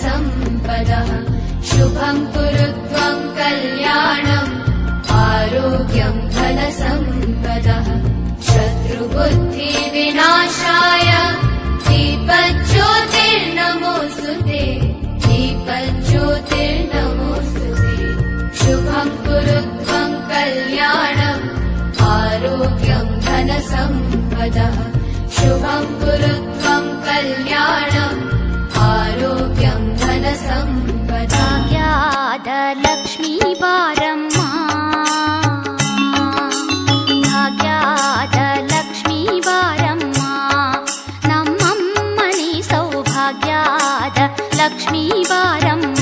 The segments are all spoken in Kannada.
सम्पदः शुभं कुरु त्वं कल्याणम् आरोग्यं धनसम्पदः शत्रुबुद्धिविनाशाय दीपज्योतिर्नमोऽस्तुते दीपज्योतिर्नमोऽस्तुते शुभं कुरु त्वं कल्याणम् आरोग्यं धनसम्पदः शुभं कुरु त्वं कल्याणम् आरोग्यं धनसम्पदः भाग्यादलक्ष्मी बारम्मा ಭಾಗ್ಯಾದಲಕ್ಷ್ಮೀ ಬಾರಮ್ಮ ನಮ್ಮಮ್ಮನಿ ಸೌಭಾಗ್ಯಾದ ಲಕ್ಷ್ಮೀ ಬಾರಮ್ಮ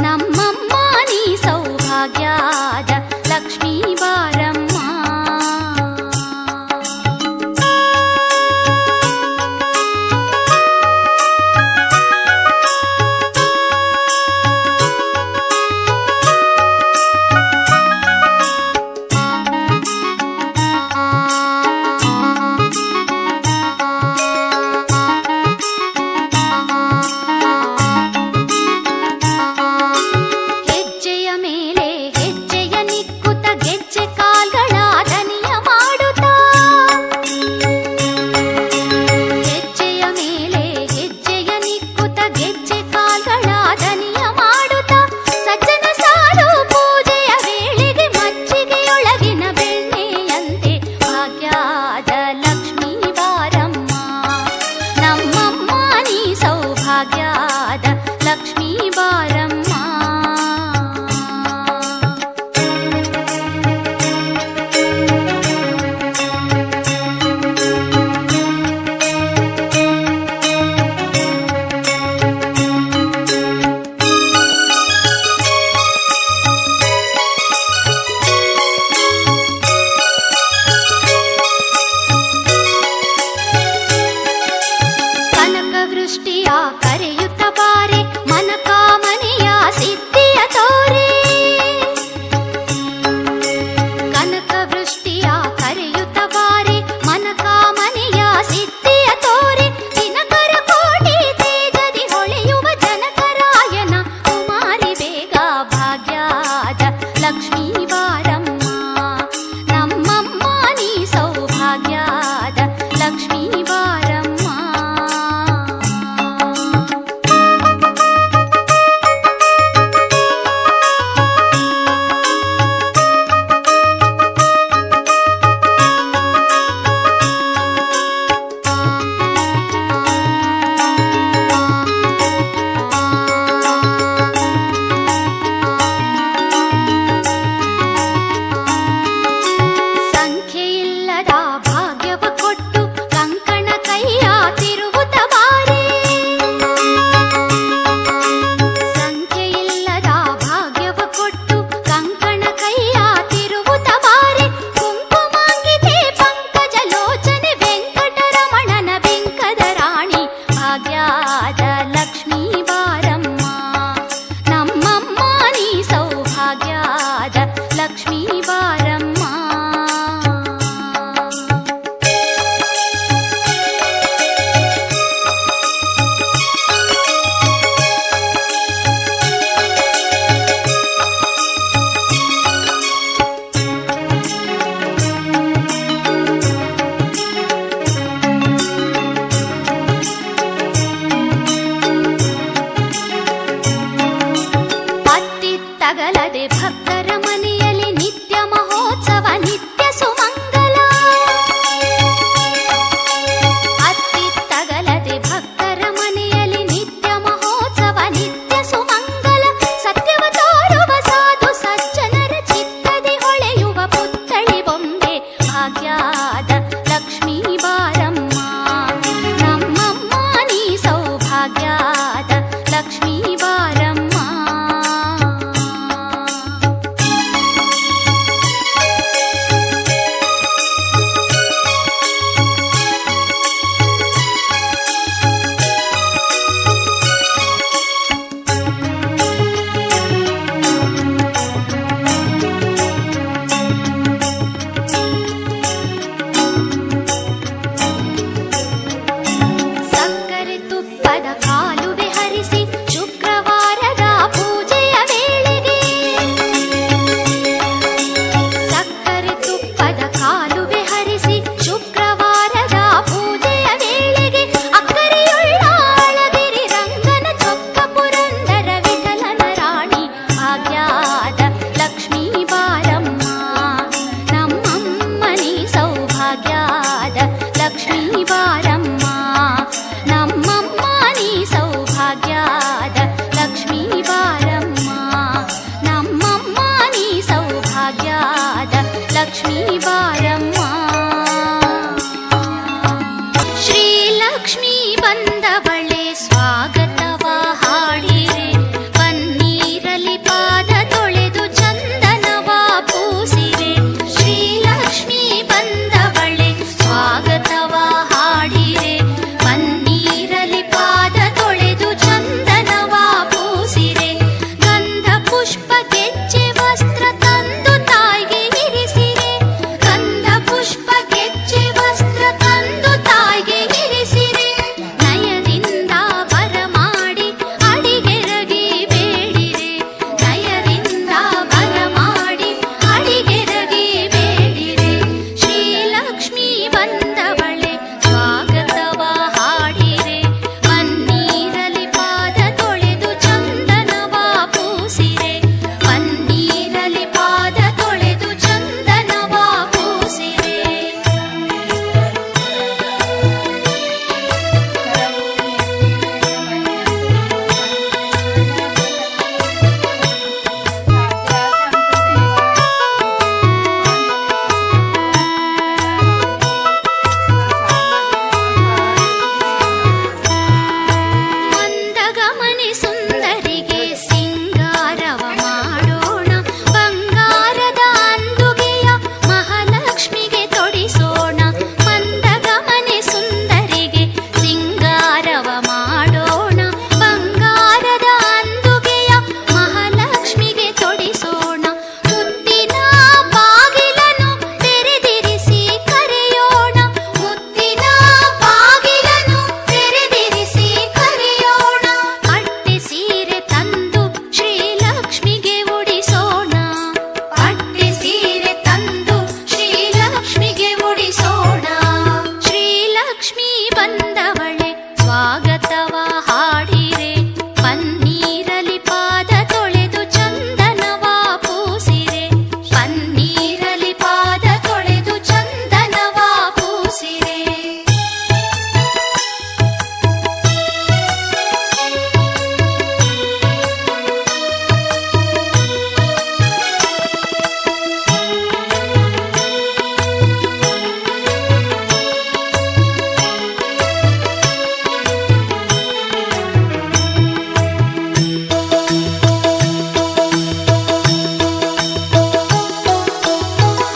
ನಮ್ಮಮ್ಮ ನೀ ಸೌಭಾಗ್ಯಾದ ಲಕ್ಷ್ಮೀ ಬಾರಮ್ಮ ಲಕ್ಷ್ಮೀ ಬಾರಮ್ಮ. ಶ್ರೀಲಕ್ಷ್ಮೀ ಬಂದವಳೆ ಸ್ವಾಗತವ ಹಾಡಿರೆ, ಪನ್ನೀರಲಿ ಪಾದ ತೊಳೆದು ಚಂದನವ ಪೂಸಿರೆ. ಶ್ರೀಲಕ್ಷ್ಮೀ ಬಂದವಳೆ ಸ್ವಾಗತವ ಹಾಡಿರೆ, ಪನ್ನೀರಲಿ ಪಾದ ತೊಳೆದು ಚಂದನವ ಪೂಸಿರೆ. ಗಂಧ ಪುಷ್ಪ ಗೆಜ್ಜೆ ವಸ್ತ್ರ ತಂದು ತಾಯಿಗೆ ಇರಿಸಿರೆ, ಗಂಧ ಪುಷ್ಪ ಗೆಜ್ಜೆ ವಸ್ತ್ರ ತಂದು ತಾಯಿಗೆ ಇರಿಸಿರೆ. ನಯದಿಂದ ಬರಮಾಡಿ ಅಡಿಗೆರಗಿ ಬೇಡಿರೆ, ನಯದಿಂದ ಬರಮಾಡಿ ಅಡಿಗೆರಗಿ ಬೇಡಿರೆ. ಶ್ರೀಲಕ್ಷ್ಮೀ ಬಂದವಳೆ ಸ್ವಾಗತವ ಹಾಡಿರೆ, ಪನ್ನೀರಲಿ ಪಾದ ತೊಳೆದು ಚಂದನವ ಪೂಸಿರೆ, ಪನ್ನೀರಲಿ ಪಾದ ತೊಳೆದು ಚಂದನವ ಪೂಸಿರೆ. ಮಂದಗಮನೆ ಸುಂದರಿಗೆ ಸಿಂಗಾರವ ಮಾಡೋಣ, ಬಂಗಾರದ ಅಂದುಗೆಯ ಮಹಾಲಕ್ಷ್ಮಿಗೆ ತೊಡಿಸೋಣ. ಮಂದಗಮನೆ ಸುಂದರಿಗೆ ಸಿಂಗಾರವ ಮಾಡೋಣ, ಬಂಗಾರದ ಅಂದುಗೆಯ ಮಹಾಲಕ್ಷ್ಮಿಗೆ ತೊಡಿಸೋಣ. ಮುತ್ತಿನ ಬಾಗಿಲನ್ನು ತೆರೆದಿರಿಸಿ ಕರೆಯೋಣ, ಮುತ್ತಿನ ಬಾಗಿಲನ್ನು ತೆರೆದಿರಿಸಿ ಕರೆಯೋಣ. ಪಟ್ಟೆ ಸೀರೆ ತಂದು ಶ್ರೀಲಕ್ಷ್ಮಿಗೆ ಉಡಿಸೋಣ, ಪಟ್ಟೆ ಸೀರೆ ತಂದು ಶ್ರೀಲಕ್ಷ್ಮಿಗೆ ಉಡಿಸೋಣ. ಶ್ರೀಲಕ್ಷ್ಮೀ ಬಂದವಳೆ ಸ್ವಾಗತವ ಹಾಡಿರೆ, ಪನ್ನೀರಲಿ ಪಾದ ತೊಳೆದು ಚಂದನವ ಪೂಸಿರೆ, ಪನ್ನೀರಲಿ ಪಾದ ತೊಳೆದು ಚಂದನವ ಪೂಸಿರೆ.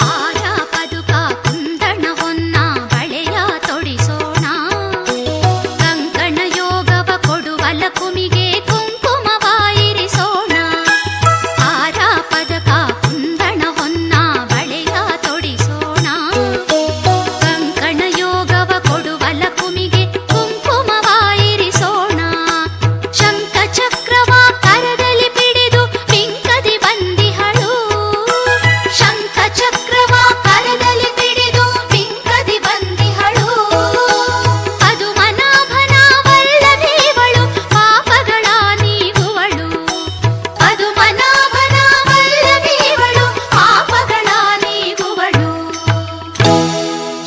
ಹಾರ ಪದುಕ ಕುಂದಣ ಹೊನ್ನ ಬಳೆಯ ತೊಡಿಸೋಣ, ಕಂಕಣ ಯೋಗವ ಕೊಡುವ ಲಕುಮಿಗೆ ಕುಂಕುಮವ ಇರಿಸೋಣ. ಹಾರ ಪದಕ ಕುಂದಣ ಹೊನ್ನ ಬಳೆಯ ತೊಡಿಸೋಣ, ಕಂಕಣ ಯೋಗವ ಕೊಡುವ ಲಕುಮಿಗೆ ಕುಂಕುಮವ ಇರಿಸೋಣ. ಶಂಖ ಚಕ್ರವ ಕರದಲ್ಲಿ ಪಿಡಿದು ಬಿಂಕದಿ ಬಂದಿಹಳು, ಶಂಖ ಚಕ್ರವ ಕರದಲ್ಲಿ ಪಿಡಿದು ಬಿಂಕದಿ ಬಂದಿಹಳು. ಅದು ಮನಾಭನ ವಲ್ಲಭೇವಳು ಪಾಪಗಳ ನೀಗುವಳು, ಅದು ಮನಾಭನ ವಲ್ಲಭೇವಳು ಪಾಪಗಳ ನೀಗುವಳು.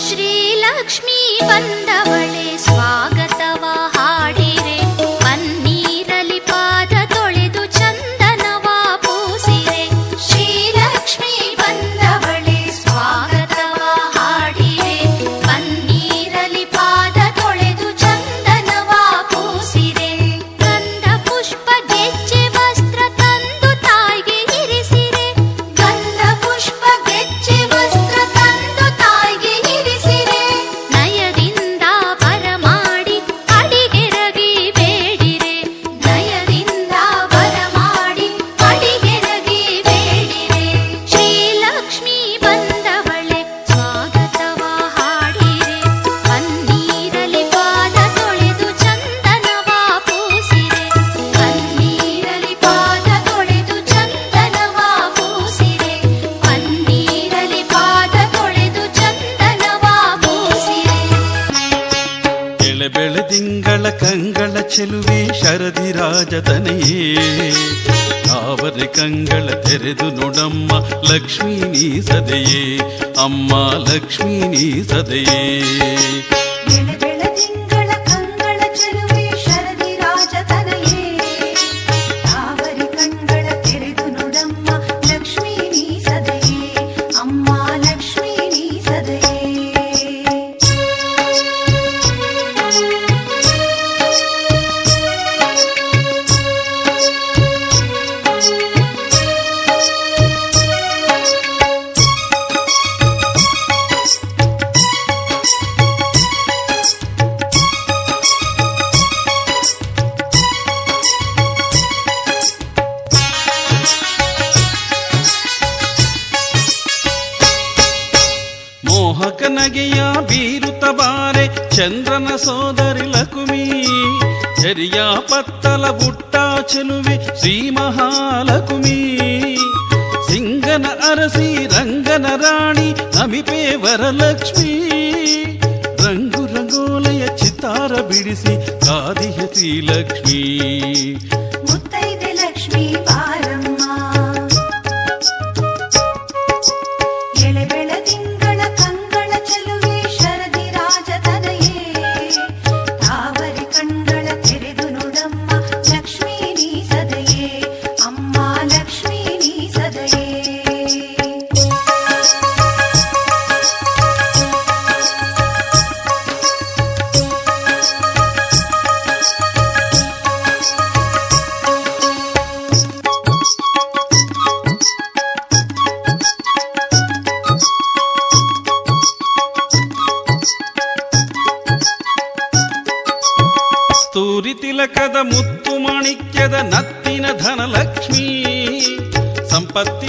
ಶ್ರೀಲಕ್ಷ್ಮೀ ಬಂದವಳೆ ಸ್ವಾಗತವ ಹಾಡಿರೆ, ಪನ್ನೀರಲಿ ಪಾದ ತೊಳೆದು ಚಂದನವ ಪೂಸಿರೆ. ಶ್ರೀಲಕ್ಷ್ಮೀ ಬಂದವಳೆ ಸ್ವಾಗತವ ಹಾಡಿರೆ, ಪನ್ನೀರಲಿ ಪಾದ ತೊಳೆದು ಚಂದನವ ಪೂಸಿರೆ. ಗಂಧ ಪುಷ್ಪ ಗೆಜ್ಜೆ ವಸ್ತ್ರ ತಂದು ತಾಯಿಗೆ ಇರಿಸಿರೆ, ಗಂಧ ಪುಷ್ಪ ಗೆಜ್ಜೆ ವಸ್ತ್ರ ತಂದು ತಾಯಿಗೆ ಇರಿಸಿರೆ. ನಯದಿಂದ ಬರಮಾಡಿ ಅಡಿಗೆರಗಿ ಬೇಡಿರೆ, ನಯದಿಂದ ಬರಮಾಡಿ ಅಡಿಗೆರಗಿ ಬೇಡಿರೆ. ಶ್ರೀಲಕ್ಷ್ಮೀ ಬಂದವಳೆ ಸ್ವಾಗತವ ಹಾಡಿರೆ, ಪನ್ನೀರಲಿ ಪಾದ ತೊಳೆದು ಚಂದನವ ಪೂಸಿರೆ, ಪನ್ನೀರಲಿ ಪಾದ ತೊಳೆದು ಚಂದನವ ಪೂಸಿರೆ, ಪನ್ನೀರಲಿ ಪಾದ ತೊಳೆದು ಚಂದನವ ಪೂಸಿರೆ. ಎಳೆಬೆಳೆದಿಂಗಳ ಕಂಗಳ ಚೆಲುವೆ ಶರದಿ ರಾಜತನೆಯೇ, ಯಾವರೆ ಕಂಗಳ ತೆರೆದು ನೋಡಮ್ಮ ಲಕ್ಷ್ಮೀ ನೀ ಸದೆಯೇ, ಅಮ್ಮ ಲಕ್ಷ್ಮೀ ನೀ ಸದೆಯೇ. ಬೆಳದಿಂಗಳ ಕಂಗಳ ಚೆಲುವೆ ಶರದಿ ರಾಜತನಯೇ, ತಾವರಿ ಕಣ್ಗಳ ತೆರೆದು ನೋಡಮ್ಮ ಲಕ್ಷ್ಮೀ ನೀ ಸದೆಯೇ, ಅಮ್ಮ ಲಕ್ಷ್ಮೀ చంద్రన సోదరి లకుమి చెరియా పత్తల బుట్టా చెలువి శ్రీ మహాలకుమి సింగన అరసి రంగన రాణి నమిపే వరలక్ష్మి ರಂಗು ರಂಗೋಲಯ ಚಿತ್ತಾರ ಬಿಡಿಸಿ ಕಾದಿಯ ಶ್ರೀಲಕ್ಷ್ಮೀ ಮುತ್ತೈದೆ ಲಕ್ಷ್ಮೀ ಬಾರಮ್ಮ ಎಳೆ ಬೆಳದಿಂಗಳ ಕಂಗಳ ಚೆಲುವೆ ಶರದಿ ರಾಜತನಯೇ ತಾವರೆ ಕಣ್ಗಳ ತೆರೆದು ನೋಡಮ್ಮ ಲಕ್ಷ್ಮೀ ನೀ ಸದಯೇ ಅಮ್ಮ ಲಕ್ಷ್ಮೀ ನೀ ಸದಯೇ ಸ್ತೂರಿ ತಿಲಕದ ಮುತ್ತು ಮಾಣಿಕ್ಯದ ನತ್ತಿನ ಧನಲಕ್ಷ್ಮೀ ಸಂಪತ್ತಿ